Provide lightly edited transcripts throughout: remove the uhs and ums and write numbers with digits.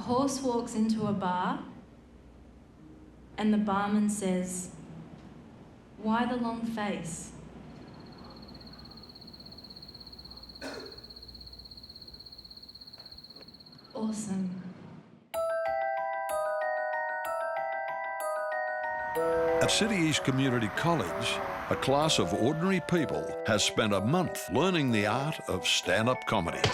horse walks into a bar and the barman says, "Why the long face?" Awesome. At City East Community College, a class of ordinary people has spent a month learning the art of stand-up comedy.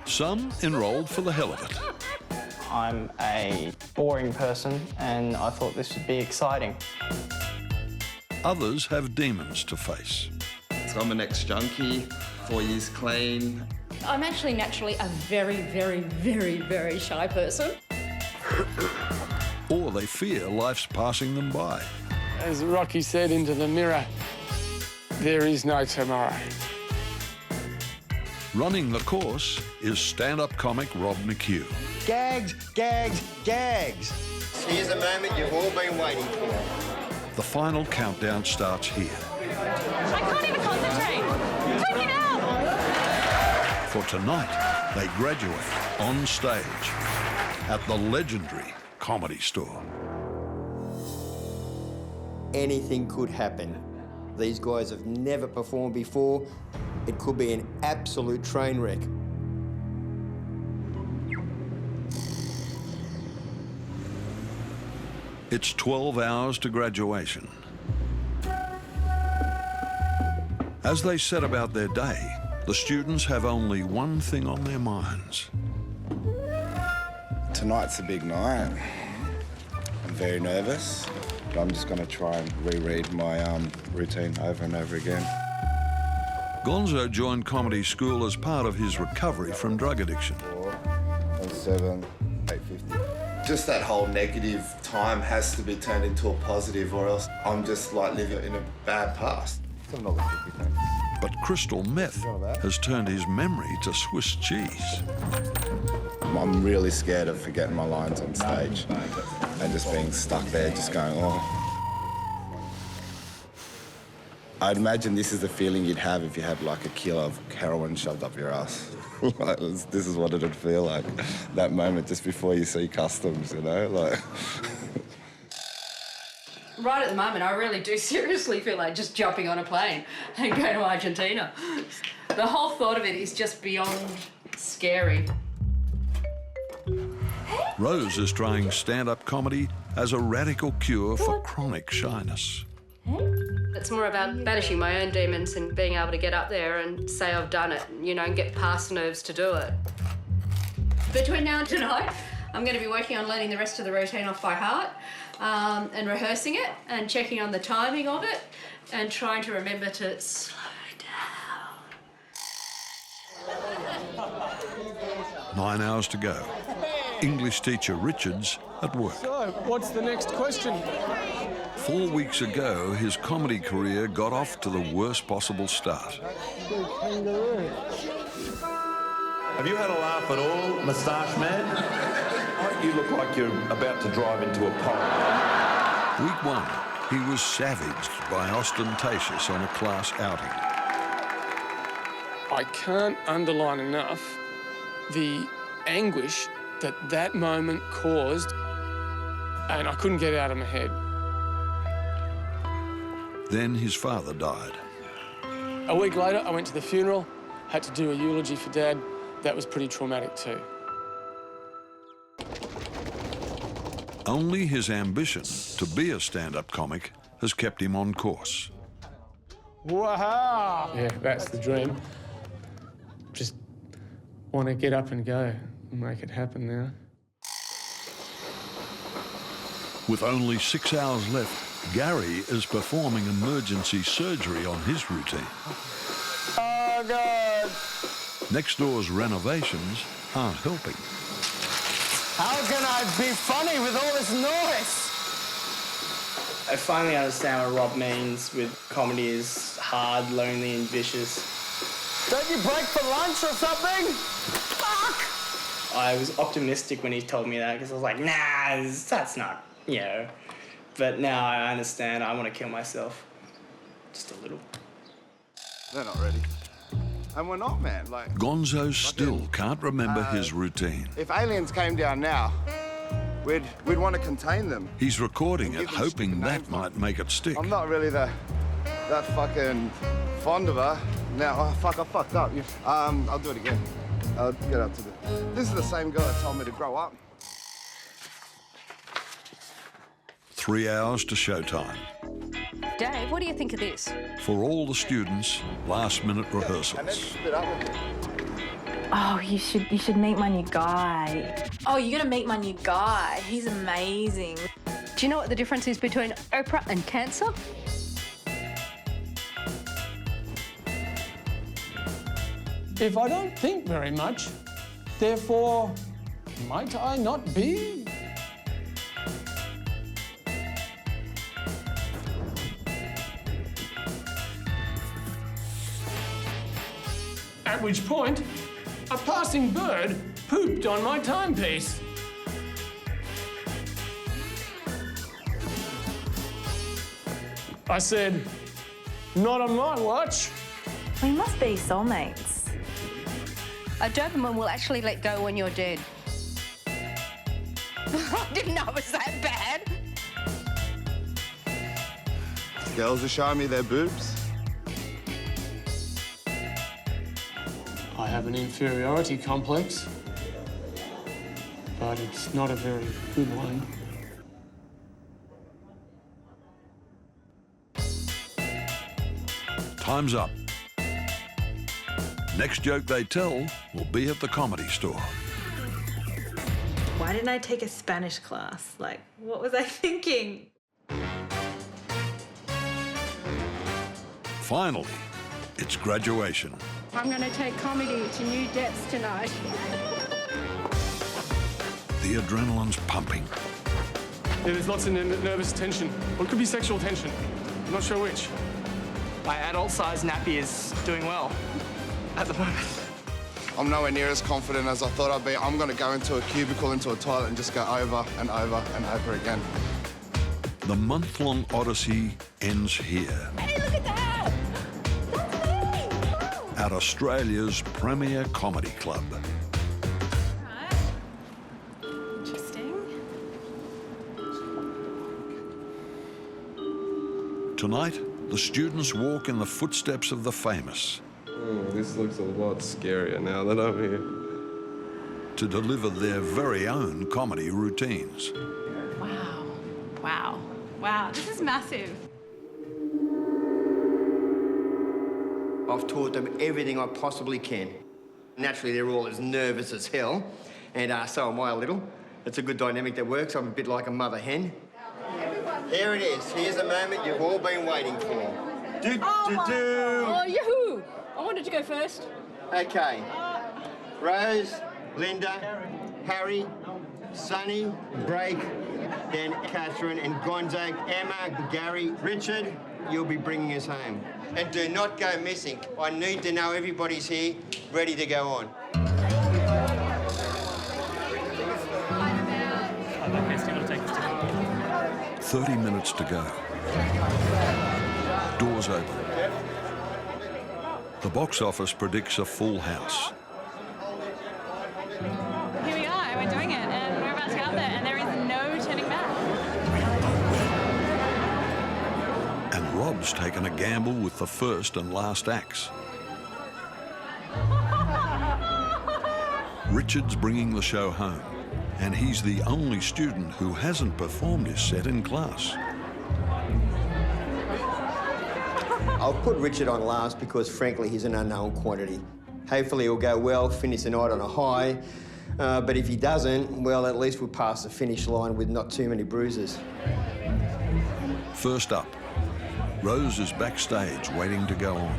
Some enrolled for the hell of it. I'm a boring person and I thought this would be exciting. Others have demons to face. So I'm an ex-junkie, 4 years clean. I'm actually naturally a very, very, very, very shy person. Or they fear life's passing them by. As Rocky said into the mirror, there is no tomorrow. Running the course is stand-up comic Rob McHugh. Gags, gags, gags. Here's a moment you've all been waiting for. The final countdown starts here. I can't even concentrate. Check it out. For tonight, they graduate on stage at the legendary Comedy Store. Anything could happen. These guys have never performed before. It could be an absolute train wreck. It's 12 hours to graduation. As they set about their day, the students have only one thing on their minds. Tonight's a big night. I'm very nervous, but I'm just going to try and reread my routine over and over again. Gonzo joined comedy school as part of his recovery from drug addiction. 7, 850. Just that whole negative time has to be turned into a positive, or else I'm just like living in a bad past. $7.50, thanks. But crystal meth has turned his memory to Swiss cheese. I'm really scared of forgetting my lines on stage and just being stuck there, just going, oh. I'd imagine this is the feeling you'd have if you had like a kilo of heroin shoved up your ass. This is what it'd feel like, that moment just before you see customs, you know? Like. Right at the moment, I really do seriously feel like just jumping on a plane and going to Argentina. The whole thought of it is just beyond scary. Rose is trying stand-up comedy as a radical cure for chronic shyness. It's more about banishing my own demons and being able to get up there and say I've done it, you know, and get past nerves to do it. Between now and tonight, I'm going to be working on learning the rest of the routine off by heart, and rehearsing it and checking on the timing of it and trying to remember to slow down. 9 hours to go. English teacher Richard's at work. So, what's the next question? 4 weeks ago, his comedy career got off to the worst possible start. Have you had a laugh at all, moustache man? You look like you're about to drive into a pole. Week 1, he was savaged by ostentatious on a class outing. I can't underline enough the anguish that that moment caused, and I couldn't get it out of my head. Then his father died. A week later, I went to the funeral, had to do a eulogy for Dad. That was pretty traumatic too. Only his ambition to be a stand-up comic has kept him on course. Wow! Yeah, that's the dream. Just want to get up and go and make it happen now. With only 6 hours left, Gary is performing emergency surgery on his routine. Oh, God! Next door's renovations aren't helping. How can I be funny with all this noise? I finally understand what Rob means with comedy is hard, lonely and vicious. Don't you break for lunch or something? Fuck! I was optimistic when he told me that because I was like, nah, that's not, you know. But now I understand I want to kill myself. Just a little. They're not ready. And we're not, man. Like, Gonzo still can't remember his routine. if aliens came down now, we'd want to contain them. He's recording it, hoping that might make it stick. I'm not really that fucking fond of her. Now, oh, fuck, I fucked up. I'll do it again. I'll get up to this is the same girl that told me to grow up. 3 hours to showtime. Dave, what do you think of this? For all the students, last-minute And then rehearsals. split up with me. Oh, you should meet my new guy. Oh, you're gonna meet my new guy. He's amazing. Do you know what the difference is between Oprah and cancer? If I don't think very much, therefore, might I not be? At which point, a passing bird pooped on my timepiece. I said, not on my watch. We must be soulmates. A Doberman will actually let go when you're dead. I didn't know it was that bad. Girls are showing me their boobs. I have an inferiority complex, but it's not a very good one. Time's up. Next joke they tell will be at the Comedy Store. Why didn't I take a Spanish class? Like, what was I thinking? Finally, it's graduation. I'm going to take comedy to new depths tonight. The adrenaline's pumping. Yeah, there's lots of nervous tension, or it could be sexual tension. I'm not sure which. My adult-sized nappy is doing well at the moment. I'm nowhere near as confident as I thought I'd be. I'm going to go into a cubicle, into a toilet, and just go over and over and over again. The month-long odyssey ends here. Hey, look at that! That's me! At Australia's premier comedy club. Interesting. Tonight, the students walk in the footsteps of the famous. This looks a lot scarier now that I'm here. To deliver their very own comedy routines. Wow. Wow. Wow. This is massive. I've taught them everything I possibly can. Naturally, they're all as nervous as hell, and so am I a little. It's a good dynamic that works. I'm a bit like a mother hen. There it is. Here's the moment you've all been waiting for. Oh, yahoo! I wanted to go first. Okay. Rose, Linda, Harry, Sonny, Break, then Catherine and Gonzo, Emma, Gary, Richard, you'll be bringing us home. And do not go missing. I need to know everybody's here, ready to go on. 30 minutes to go. Doors open. The box office predicts a full house. Here we are, we're doing it, and we're about to go out there, and there is no turning back. And Rob's taken a gamble with the first and last acts. Richard's bringing the show home, and he's the only student who hasn't performed his set in class. I'll put Richard on last because, frankly, he's an unknown quantity. Hopefully he'll go well, finish the night on a high, but if he doesn't, well, at least we'll pass the finish line with not too many bruises. First up, Rose is backstage waiting to go on.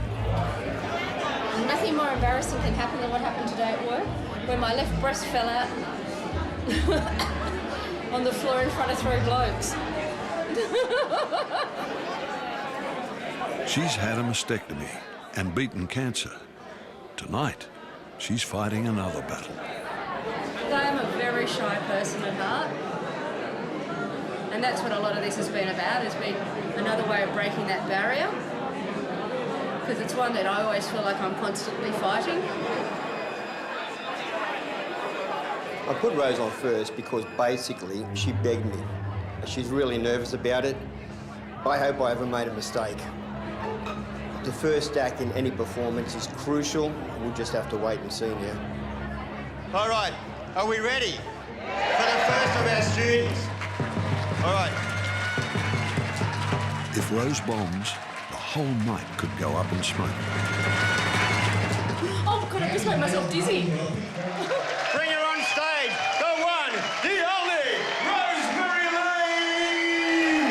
Nothing more embarrassing can happen than what happened today at work, where my left breast fell out on the floor in front of 3 blokes. She's had a mastectomy and beaten cancer. Tonight, she's fighting another battle. I am a very shy person at heart. And that's what a lot of this has been about, has been another way of breaking that barrier. because it's one that I always feel like I'm constantly fighting. I put Rose on first because basically she begged me. She's really nervous about it. I hope I haven't made a mistake. The first act in any performance is crucial. We'll just have to wait and see now. All right, are we ready for the first of our students? All right. If Rose bombs, the whole night could go up in smoke. Oh, God, I just made myself dizzy. Bring her on stage, the one, the only, Rosemary Lane!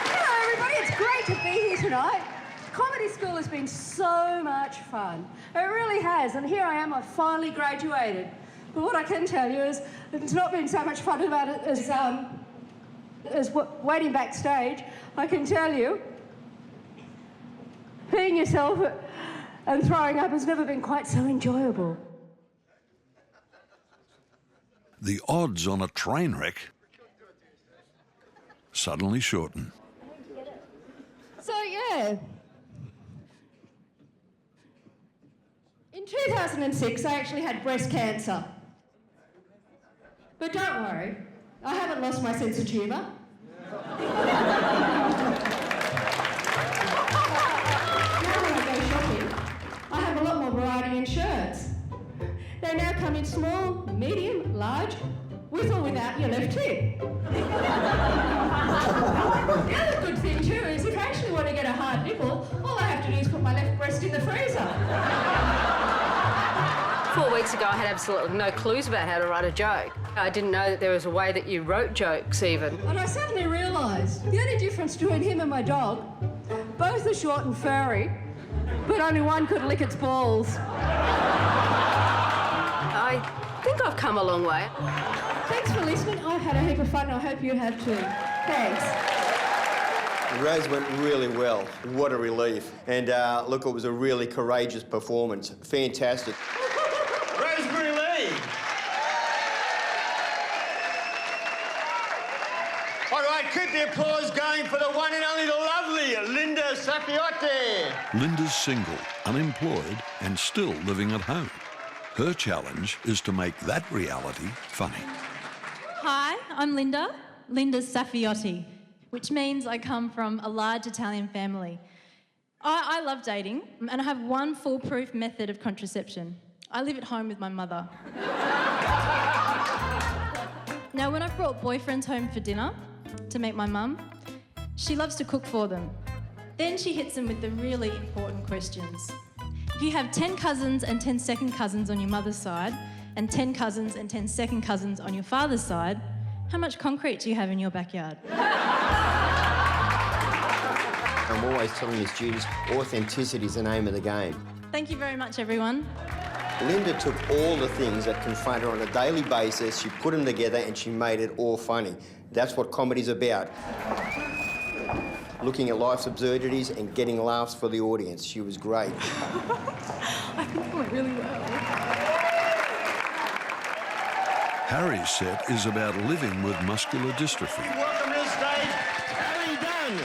Hello, everybody. It's great to be here tonight. Comedy school has been so much fun. It really has. And here I am, I've finally graduated. But what I can tell you is it's not been so much fun about it as waiting backstage. I can tell you, peeing yourself and throwing up has never been quite so enjoyable. The odds on a train wreck suddenly shorten. So, yeah. In 2006, I actually had breast cancer. But don't worry, I haven't lost my sense of humour. Now when I go shopping, I have a lot more variety in shirts. They now come in small, medium, large, with or without your left tip. The other good thing too is if I actually want to get a hard nipple, all I have to do is put my left breast in the freezer. 4 weeks ago, I had absolutely no clues about how to write a joke. I didn't know that there was a way that you wrote jokes, even. And I suddenly realised the only difference between him and my dog, both are short and furry, but only one could lick its balls. I think I've come a long way. Thanks for listening. I've had a heap of fun. I hope you have too. Thanks. Rose went really well. What a relief. And look, it was a really courageous performance. Fantastic. Rosemary Lane! All right, keep the applause going for the one and only, the lovely Linda Safiotti. Linda's single, unemployed, and still living at home. Her challenge is to make that reality funny. Hi, I'm Linda Safiotti, which means I come from a large Italian family. I love dating, and I have one foolproof method of contraception. I live at home with my mother. Now, when I've brought boyfriends home for dinner to meet my mum, she loves to cook for them. Then she hits them with the really important questions. If you have 10 cousins and 10 second cousins on your mother's side, and 10 cousins and 10 second cousins on your father's side, how much concrete do you have in your backyard? I'm always telling the students, authenticity is the name of the game. Thank you very much, everyone. Linda took all the things that confront her on a daily basis, she put them together and she made it all funny. That's what comedy's about. Looking at life's absurdities and getting laughs for the audience. She was great. I think it went really well. Harry's set is about living with muscular dystrophy. Welcome to the stage, Harry Dunn.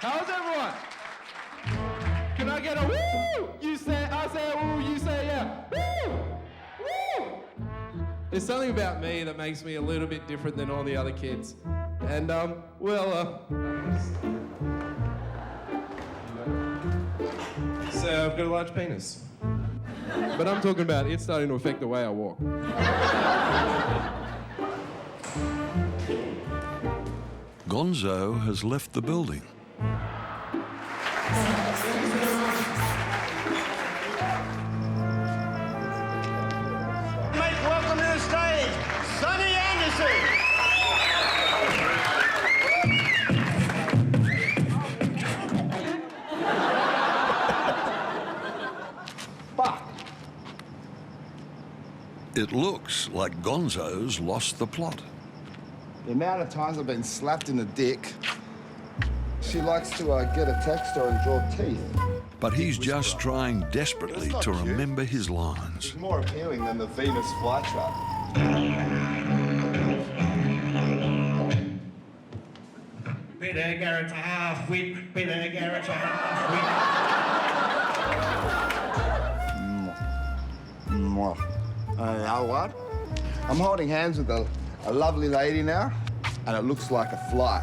How's everyone? Can I get a woo? You say, I say woo, you say yeah. Woo! Woo! There's something about me that makes me a little bit different than all the other kids. And, so I've got a large penis. But I'm talking about it's starting to affect the way I walk. Gonzo has left the building. Make welcome to the stage, Sonny Anderson. It looks like Gonzo's lost the plot. The amount of times I've been slapped in the dick. She likes to get a texture and draw teeth. but he's just trying desperately to remember his lines. It's more appealing than the Venus flytrap. Peter Garrett's a half-wit, Peter Garrett's a half-wit. You know what? I'm holding hands with a lovely lady now, and it looks like a fly.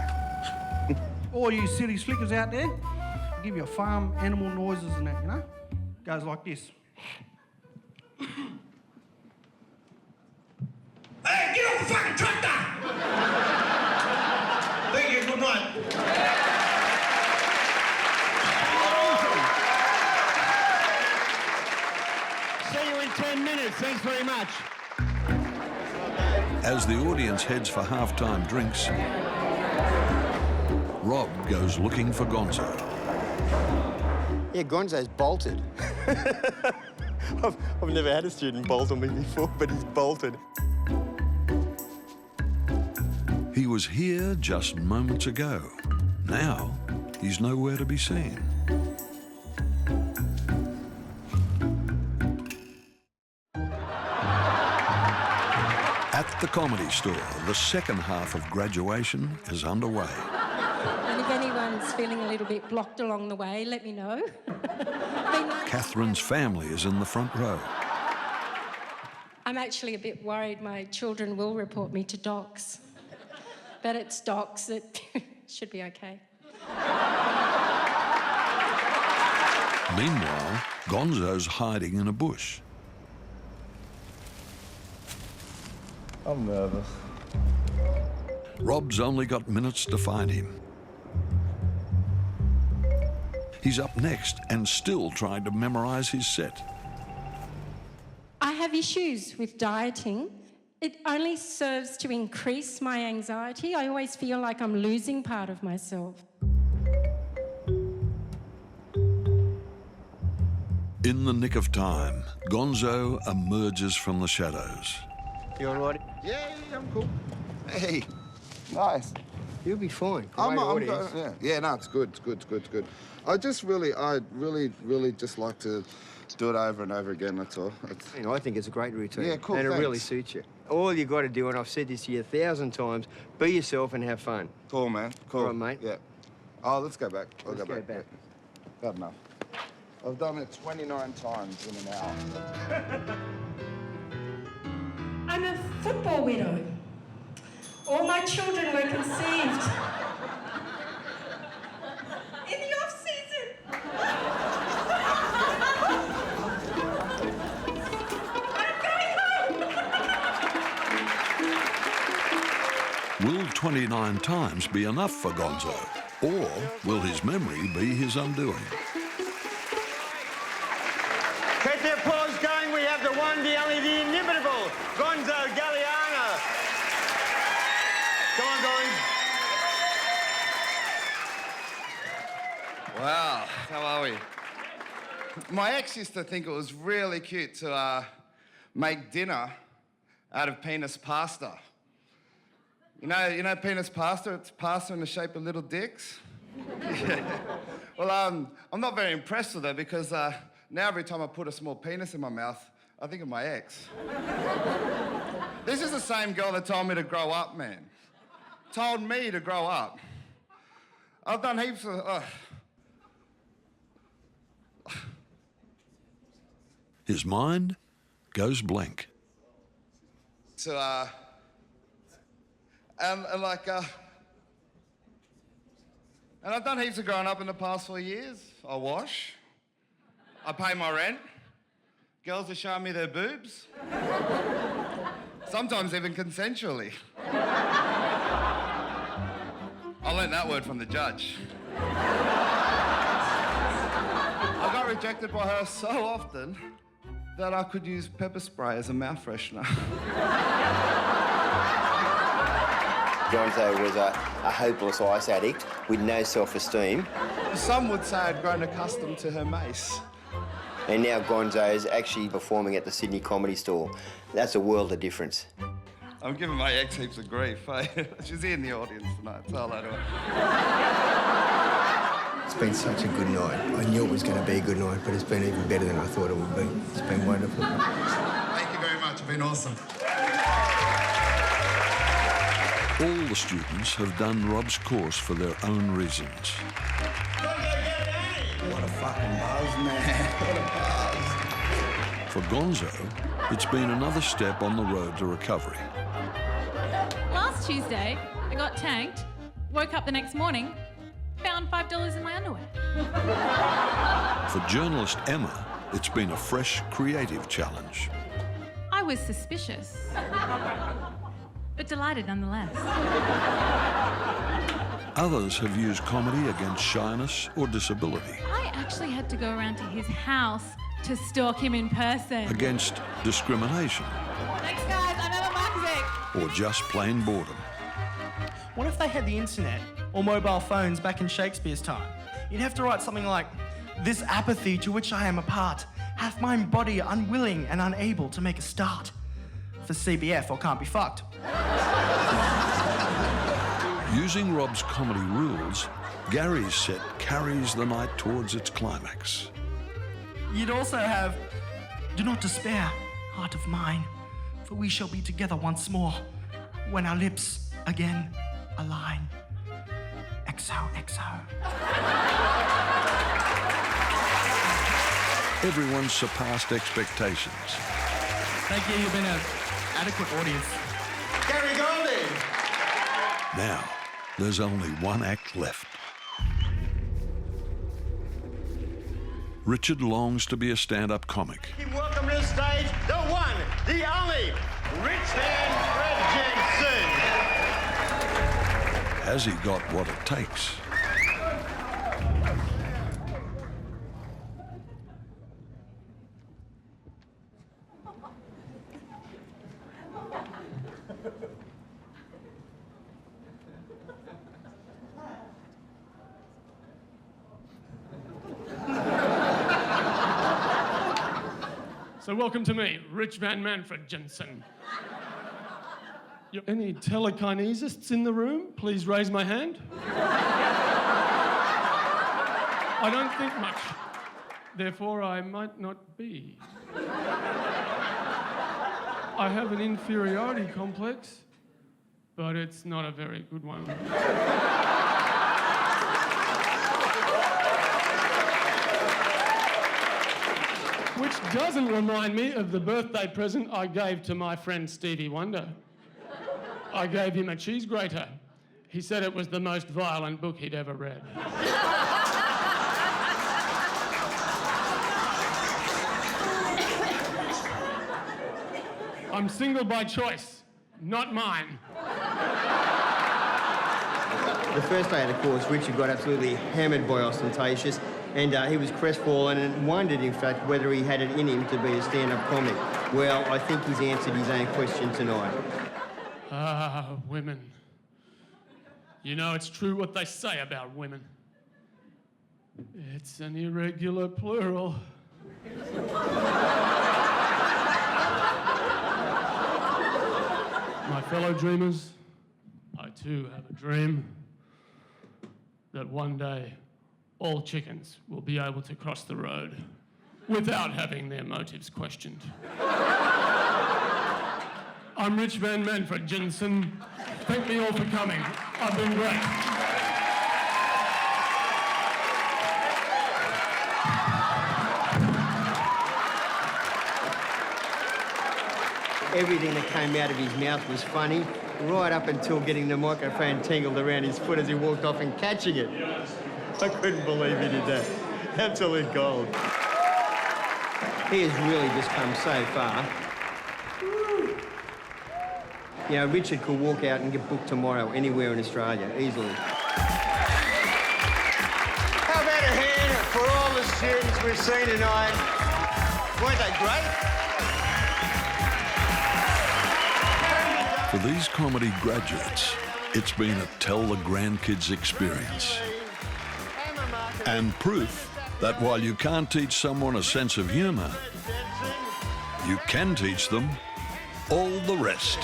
All you silly slickers out there, I'll give you a farm animal noises and that, you know? Goes like this. Hey, get off the fucking tractor! Thank you, good night. See you in 10 minutes. Thanks very much. As the audience heads for halftime drinks, Rob goes looking for Gonzo. Yeah, Gonzo's bolted. I've never had a student bolt on me before, but he's bolted. He was here just moments ago. Now, he's nowhere to be seen. At the Comedy Store, the second half of graduation is underway. And if anyone's feeling a little bit blocked along the way, let me know. Catherine's family is in the front row. I'm actually a bit worried my children will report me to docs. But it's docs, it should be okay. Meanwhile, Gonzo's hiding in a bush. I'm nervous. Rob's only got minutes to find him. He's up next and still trying to memorise his set. I have issues with dieting. It only serves to increase my anxiety. I always feel like I'm losing part of myself. In the nick of time, Gonzo emerges from the shadows. You all right? Yeah, I'm cool. Hey, nice. You'll be fine. No, it's good. I really just like to do it over and over again, that's all. I think it's a great routine. Yeah, cool, and thanks. it really suits you. All you got to do, and I've said this to you 1,000 times, be yourself and have fun. Cool, man. Cool. All right, mate. Yeah. Oh, let's go back. Let's go back. Got enough. I've done it 29 times in an hour. I'm a football widow. All my children were conceived in the off-season. Will 29 times be enough for Gonzo? Or will his memory be his undoing? Keep the applause going. We have the one, the only, the inimitable Gonzo Galliano. Come on, guys. Wow, how are we? My ex used to think it was really cute to make dinner out of penis pasta. You know penis pasta? It's pasta in the shape of little dicks. Yeah. Well, I'm not very impressed with it because now every time I put a small penis in my mouth, I think of my ex. This is the same girl that told me to grow up, man. Told me to grow up. I've done heaps of... His mind goes blank. So, and I've done heaps of growing up in the past 4 years. I wash. I pay my rent. Girls are showing me their boobs. Sometimes even consensually. I learned that word from the judge. I got rejected by her so often that I could use pepper spray as a mouth freshener. Gonzo was a hopeless ice addict with no self-esteem. Some would say I'd grown accustomed to her mace. And now Gonzo's actually performing at the Sydney Comedy Store. That's a world of difference. I'm giving my ex heaps of grief. She's here in the audience tonight. Say hello to her. It's been such a good night. I knew it was going to be a good night, but it's been even better than I thought it would be. It's been wonderful. Thank you very much. It's been awesome. All the students have done Rob's course for their own reasons. What a fucking buzz, man. What a buzz. For Gonzo, it's been another step on the road to recovery. Last Tuesday, I got tanked, woke up the next morning, found $5 in my underwear. For journalist Emma, it's been a fresh, creative challenge. I was suspicious, but delighted nonetheless. Others have used comedy against shyness or disability, I actually had to go around to his house to stalk him in person. against discrimination, Thanks, guys. I'm Emma Markizik. or just plain boredom. What if they had the internet or mobile phones back in Shakespeare's time? You'd have to write something like, "This apathy to which I am a part hath my body unwilling and unable to make a start." For CBF or Can't Be Fucked. Using Rob's comedy rules, Gary's set carries the night towards its climax. You'd also have, "Do not despair, heart of mine, for we shall be together once more when our lips again align. XOXO. Everyone surpassed expectations. Thank you, you've been an adequate audience. Gary Goldie! Now, there's only one act left. Richard longs to be a stand-up comic. Welcome to the stage, the one, the only, Richard Jensen. Has he got what it takes? So welcome to me, Rich Van Manfred Jensen. Any telekinesists in the room? Please raise my hand. I don't think much. Therefore, I might not be. I have an inferiority complex, but it's not a very good one. Which doesn't remind me of the birthday present I gave to my friend Stevie Wonder. I gave him a cheese grater. He said it was the most violent book he'd ever read. I'm single by choice, not mine. The first day of the course, Richard got absolutely hammered by Ostentatious, and he was crestfallen and wondered, in fact, whether he had it in him to be a stand-up comic. Well, I think he's answered his own question tonight. Ah, women. You know, it's true what they say about women. It's an irregular plural. My fellow dreamers, I too have a dream that one day all chickens will be able to cross the road without having their motives questioned. I'm Rich Van Manfred Jensen. Thank me all for coming. I've been great. Everything that came out of his mouth was funny, right up until getting the microphone tangled around his foot as he walked off and catching it. I couldn't believe he did that. Absolute gold. He has really just come so far. You know, Richard could walk out and get booked tomorrow anywhere in Australia, easily. How about a hand for all the students we've seen tonight? Weren't they great? For these comedy graduates, it's been a tell the grandkids experience. And proof that while you can't teach someone a sense of humour, you can teach them all the rest.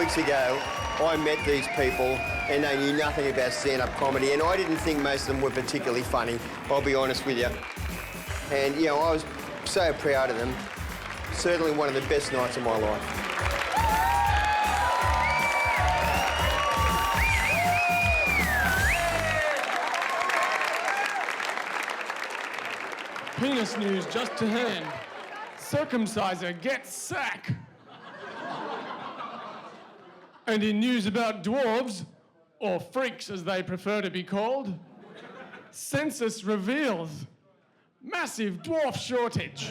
weeks ago, I met these people and they knew nothing about stand-up comedy, and I didn't think most of them were particularly funny, I'll be honest with you. And, you know, I was so proud of them. Certainly one of the best nights of my life. Penis news just to hand. Circumciser gets sack. And in news about dwarves, or freaks as they prefer to be called, census reveals massive dwarf shortage.